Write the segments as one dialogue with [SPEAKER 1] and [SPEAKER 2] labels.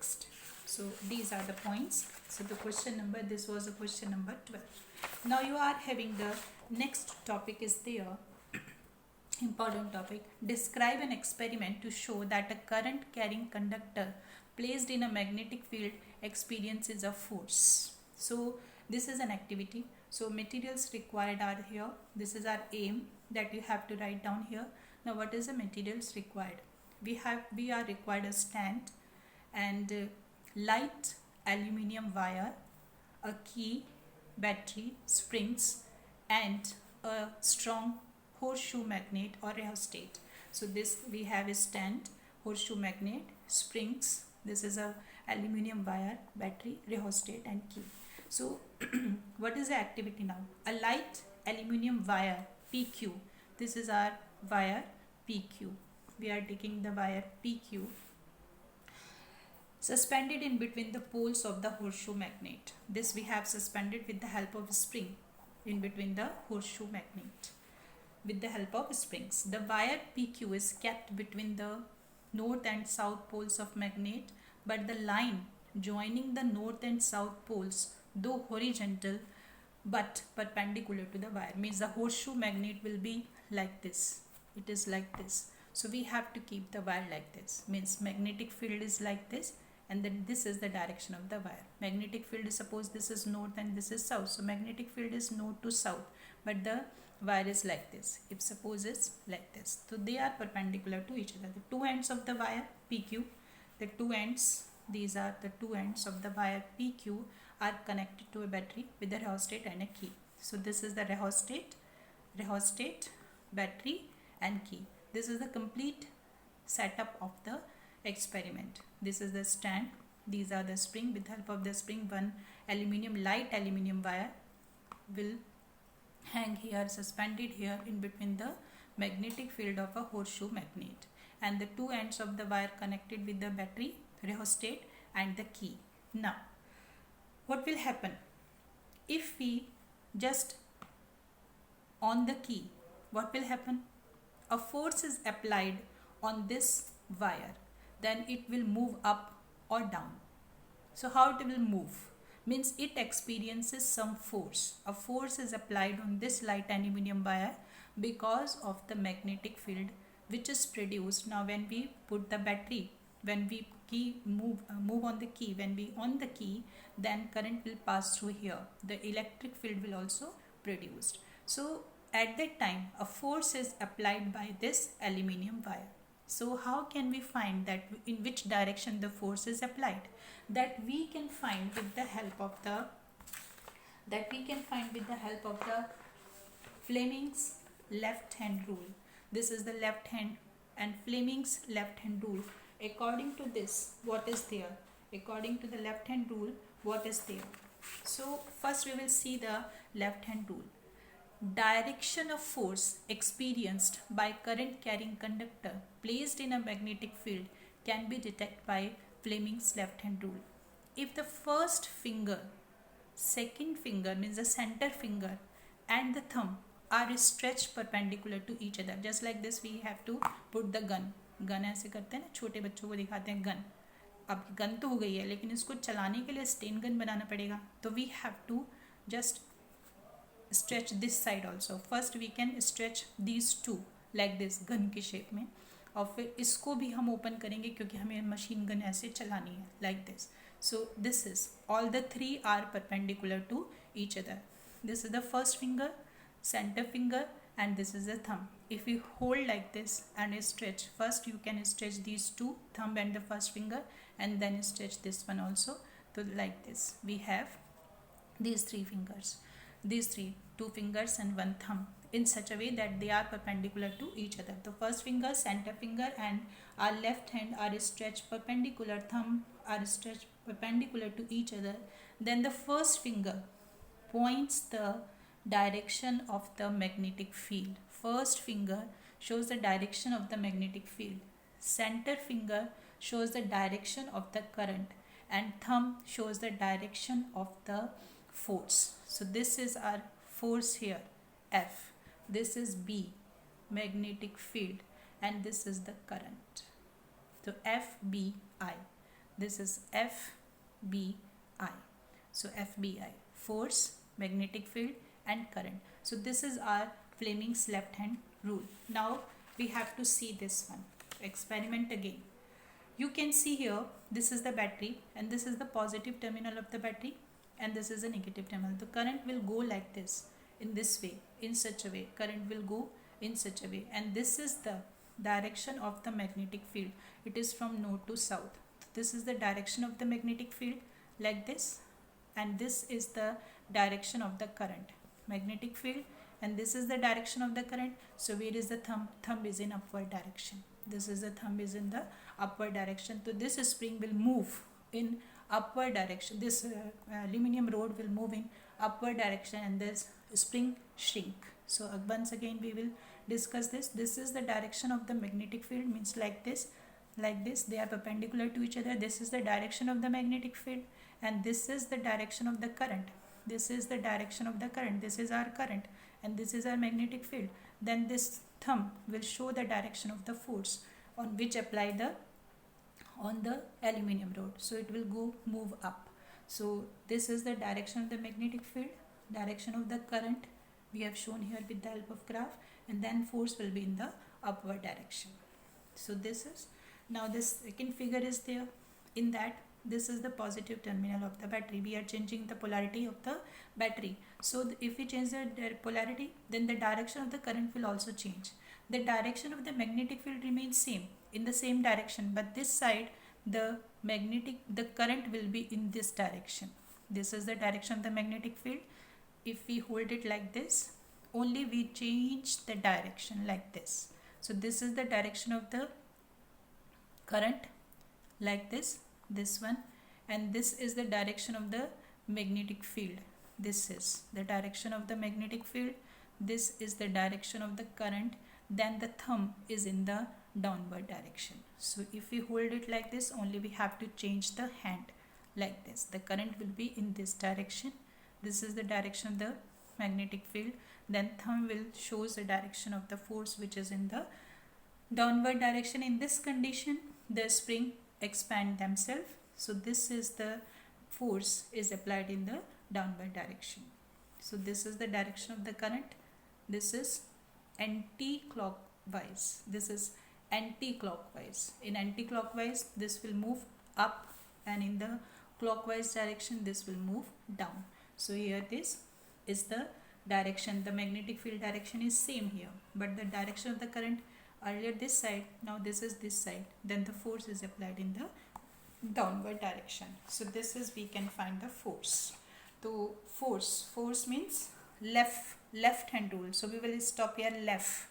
[SPEAKER 1] next. So these are the points. So this was the question number 12. Now you are having the next topic is there, important topic. Describe an experiment to show that a current carrying conductor placed in a magnetic field experiences a force. So this is an activity. So materials required are here. This is our aim that you have to write down here. Now what is the materials required? We are required a stand and light aluminium wire, a key, battery, springs, and a strong horseshoe magnet or rheostat. So this we have a stand, horseshoe magnet, springs. This is a aluminium wire, battery, rheostat, and key. So what is the activity now? A light aluminium wire PQ. This is our wire PQ. We are taking the wire PQ suspended in between the poles of the horseshoe magnet. This we have suspended with the help of a spring in between the horseshoe magnet with the help of springs. The wire PQ is kept between the north and south poles of magnet, but the line joining the north and south poles, though horizontal but perpendicular to the wire, means the horseshoe magnet will be like this. It is like this. So we have to keep the wire like this. Means magnetic field is like this, and then this is the direction of the wire. Magnetic field is, suppose this is north and this is south. So magnetic field is north to south, but the wire is like this. If suppose it's like this, so they are perpendicular to each other. The two ends of the wire PQ, the two ends, these are the two ends of the wire PQ are connected to a battery with a rheostat and a key. So this is the rheostat, battery, and key. This is the complete setup of the experiment. This is the stand. These are the spring. With help of the spring, one light aluminium wire will hang here, suspended here in between the magnetic field of a horseshoe magnet, and the two ends of the wire connected with the battery, rheostat, and the key. Now what will happen if we just on the key? What will happen? A force is applied on this wire, then it will move up or down. So how it will move? Means it experiences some force. A force is applied on this light aluminium wire because of the magnetic field which is produced. Now when we put the battery, when we move on the key, when we on the key, then current will pass through here. The electric field will also produced. So at that time a force is applied by this aluminium wire. So how can we find that in which direction the force is applied? That we can find with the help of the Fleming's left hand rule. This is the left hand and Fleming's left hand rule. According to this, what is there? According to the left hand rule, what is there? So first we will see the left hand rule. Direction of force experienced by current carrying conductor placed in a magnetic field can be detected by Fleming's left hand rule. If the first finger, second finger, means the center finger, and the thumb are stretched perpendicular to each other, just like this we have to put the gun ऐसे करते हैं ना, छोटे बच्चों को दिखाते हैं gun. अब गन तो हो गई है, लेकिन इसको चलाने के लिए स्टेन गन बनाना पड़ेगा. तो we have to just stretch this side also. First we can stretch these two like this gun के शेप में, और फिर इसको भी हम ओपन करेंगे क्योंकि हमें मशीन गन ऐसे चलानी है like this. So this is all the three are perpendicular to each other. This is the first finger, center finger, and this is the thumb. If we hold like this and stretch, first you can stretch these two, thumb and the first finger, and then stretch this one also. So like this we have these three fingers, these three, two fingers and one thumb, in such a way that they are perpendicular to each other. The first finger, center finger, and our left hand are stretched perpendicular, thumb are stretched perpendicular to each other. Then the first finger points the direction of the magnetic field. First finger shows the direction of the magnetic field. Center finger shows the direction of the current, and thumb shows the direction of the force. So this is our force here, F. This is B, magnetic field, and this is the current. So FBI. This is FBI. So FBI, force, magnetic field and current. So this is our Fleming's left hand rule. Now we have to see this one. Experiment again. You can see here, this is the battery and this is the positive terminal of the battery and this is the negative terminal. The current will go like this, in this way, in such a way. Current will go in such a way, and this is the direction of the magnetic field. It is from north to south. This is the direction of the magnetic field, like this, and this is the direction of the current. Magnetic field, and this is the direction of the current. So where is the thumb? Thumb is in upward direction. This is the thumb is in the upward direction. So this spring will move in upward direction. This aluminum rod will move in upward direction, and this spring shrink. So once again we will discuss this. This is the direction of the magnetic field, means like this, they are perpendicular to each other. This is the direction of the magnetic field, and this is the direction of the current. This is the direction of the current. This is our current and this is our magnetic field. Then this thumb will show the direction of the force on which apply the on the aluminum rod. So it will go move up. So this is the direction of the magnetic field, direction of the current we have shown here with the help of graph, and then force will be in the upward direction. So this is, now this second figure is there. In that, this is the positive terminal of the battery. We are changing the polarity of the battery. So if we change the polarity, then the direction of the current will also change. The direction of the magnetic field remains same, in the same direction, but this side the current will be in this direction. This is the direction of the magnetic field. If we hold it like this, only we change the direction like this. So this is the direction of the current, like this one, and this is the direction of the magnetic field. This is the direction of the magnetic field. This is the direction of the current. Then the thumb is in the downward direction. So if we hold it like this, only we have to change the hand like this. The current will be in this direction. This is the direction of the magnetic field. Then thumb will shows the direction of the force, which is in the downward direction. In this condition, the spring expand themselves. So this is the force is applied in the downward direction. So this is the direction of the current. This is anti-clockwise. This is anti-clockwise. In anti-clockwise, this will move up, and in the clockwise direction, this will move down. So here this is the direction. The magnetic field direction is same here, but the direction of the current, earlier this side, now this is this side. Then the force is applied in the downward direction. So this is, we can find the force. So force means left hand rule. So we will stop here, left.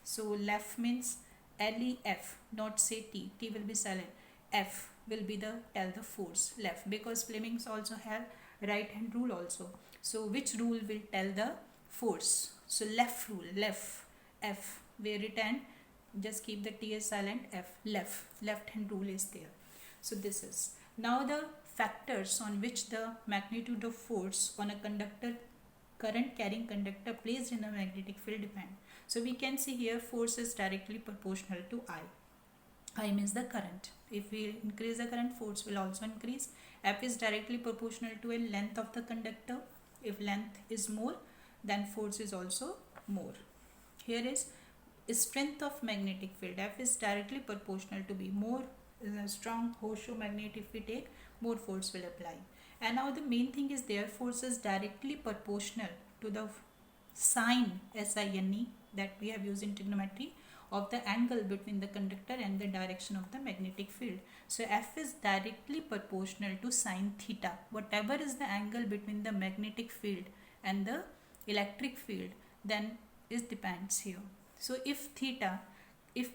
[SPEAKER 1] So left means LEF, not say T will be silent. F will be the tell the force, left, because Fleming's also have right hand rule also. So which rule will tell the force? So left rule, F, where written, just keep the T as silent, F, left hand rule is there. So this is, now the factors on which the magnitude of force on a conductor, current carrying conductor placed in a magnetic field depend. So we can see here force is directly proportional to I means the current. If we increase the current, force will also increase. F is directly proportional to a length of the conductor. If length is more, then force is also more. Here is strength of magnetic field. F is directly proportional to B. More strong horseshoe magnet if we take, more force will apply. And now the main thing is their force is directly proportional to the sine, SINE, that we have used in trigonometry, of the angle between the conductor and the direction of the magnetic field. So F is directly proportional to sine theta. Whatever is the angle between the magnetic field and the electric field, then it depends here. So if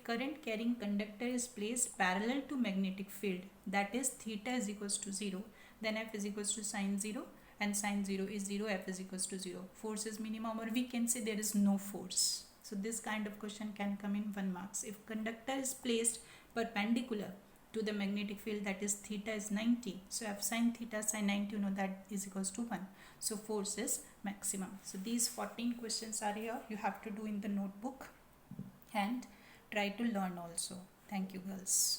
[SPEAKER 1] current carrying conductor is placed parallel to magnetic field, that is theta is equals to 0, then F is equals to sine 0, and sine 0 is 0, F is equals to 0. Force is minimum, or we can say there is no force. So this kind of question can come in 1 marks. If conductor is placed perpendicular to the magnetic field, that is theta is 90. So F sine theta sine 90, you know that is equals to 1. So force is maximum. So these 14 questions are here. You have to do in the notebook and try to learn also. Thank you, girls.